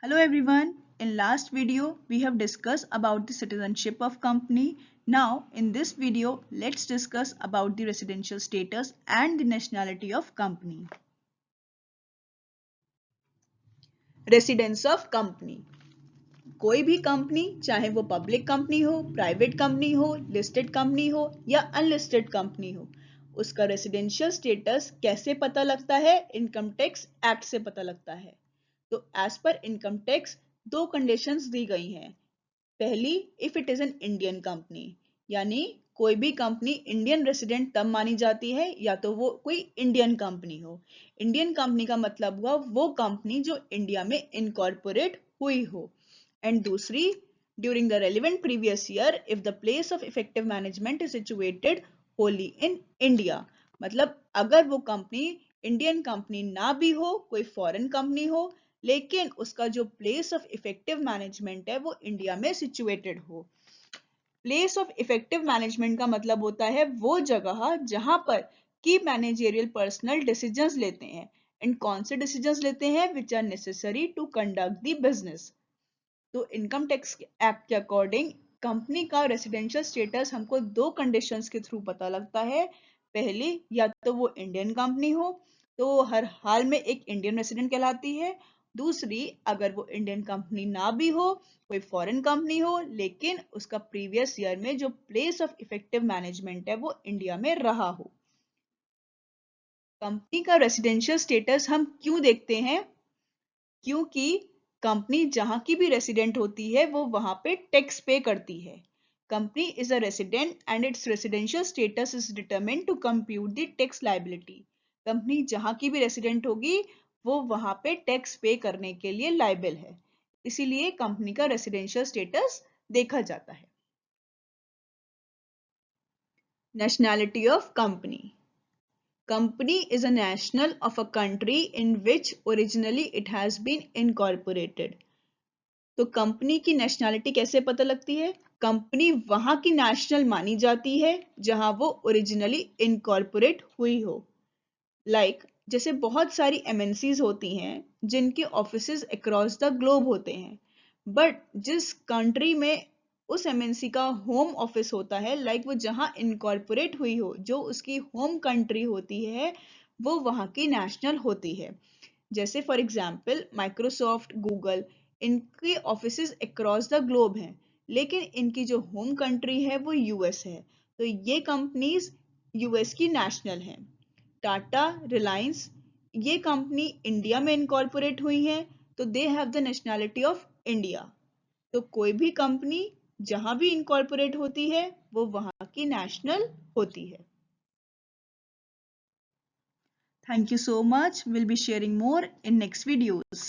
Hello everyone. In last video, we have discussed about the citizenship of company. Now, in this video, let's discuss about the residential status and the nationality of company. Residence of company. कोई भी company, चाहे वो public company हो, private company हो, listed company हो या unlisted company हो, उसका रेसिडेंशियल स्टेटस कैसे पता लगता है? इनकम टैक्स एक्ट से पता लगता है। तो एज पर इनकम टैक्स दो कंडीशंस दी गई हैं। पहली, if it is an Indian company, यानी कोई भी कंपनी इंडियन रेसिडेंट तब मानी जाती है या तो वो कोई इंडियन कंपनी हो। इंडियन कंपनी का मतलब हुआ वो कंपनी जो इंडिया में इनकॉर्पोरेट हुई हो। एंड दूसरी, during the relevant previous year if the place of effective management is situated Holi in India, मतलब अगर वो कंपनी इंडियन कंपनी ना भी हो, कोई फॉरेन कंपनी हो, लेकिन उसका जो प्लेस ऑफ इफेक्टिव मैनेजमेंट है वो इंडिया में सिचुएटेड हो। प्लेस ऑफ इफेक्टिव मैनेजमेंट का मतलब होता है वो जगह जहां पर की मैनेजरियल पर्सनल डिसीजंस लेते हैं। एंड कौन से डिसीजंस लेते हैं? Which are necessary to conduct the business. तो इनकम टैक्स एक्ट के अकॉर्डिंग कंपनी का रेसिडेंशियल स्टेटस हमको दो कंडीशंस के थ्रू पता लगता है। पहली, या तो वो इंडियन कंपनी हो तो वो हर हाल में एक इंडियन रेसिडेंट कहलाती है। दूसरी, अगर वो इंडियन कंपनी ना भी हो, कोई फॉरेन कंपनी हो, लेकिन उसका प्रीवियस ईयर में जो प्लेस ऑफ इफेक्टिव मैनेजमेंट है वो इंडिया में रहा हो। कंपनी का रेसिडेंशियल स्टेटस हम क्यों देखते हैं? क्योंकि कंपनी जहां की भी रेसिडेंट होती है वो वहां पे टैक्स पे करती है। Company is a resident and it's residential status is determined to compute the tax liability. Company जहां की भी रेसिडेंट होगी वो वहां पे टैक्स पे करने के लिए लायबल है, इसीलिए कंपनी का रेसिडेंशियल स्टेटस देखा जाता है। Nationality of company. Company is a national of a country in which originally it has been incorporated. तो कंपनी की नेशनैलिटी कैसे पता लगती है? कंपनी वहां की नेशनल मानी जाती है जहां वो ओरिजिनली इनकॉर्पोरेट हुई हो। जैसे बहुत सारी एमएनसीज होती हैं जिनके ऑफिसेज अक्रॉस द ग्लोब होते हैं, बट जिस कंट्री में उस एमएनसी का होम ऑफिस होता है, वो जहां इनकॉर्पोरेट हुई हो, जो उसकी होम कंट्री होती है, वो वहां की नेशनल होती है। जैसे फॉर एग्जाम्पल माइक्रोसॉफ्ट, गूगल, इनके ऑफिसेज अक्रॉस द ग्लोब हैं, लेकिन इनकी जो होम कंट्री है वो यूएस है। तो ये कंपनीज यूएस की नेशनल हैं। टाटा, रिलायंस, ये कंपनी इंडिया में इनकॉर्पोरेट हुई हैं, तो they have the nationality of India. तो कोई भी कंपनी जहां भी इनकॉर्पोरेट होती है वो वहां की नेशनल होती है। Thank you so much. We'll be sharing more in next videos.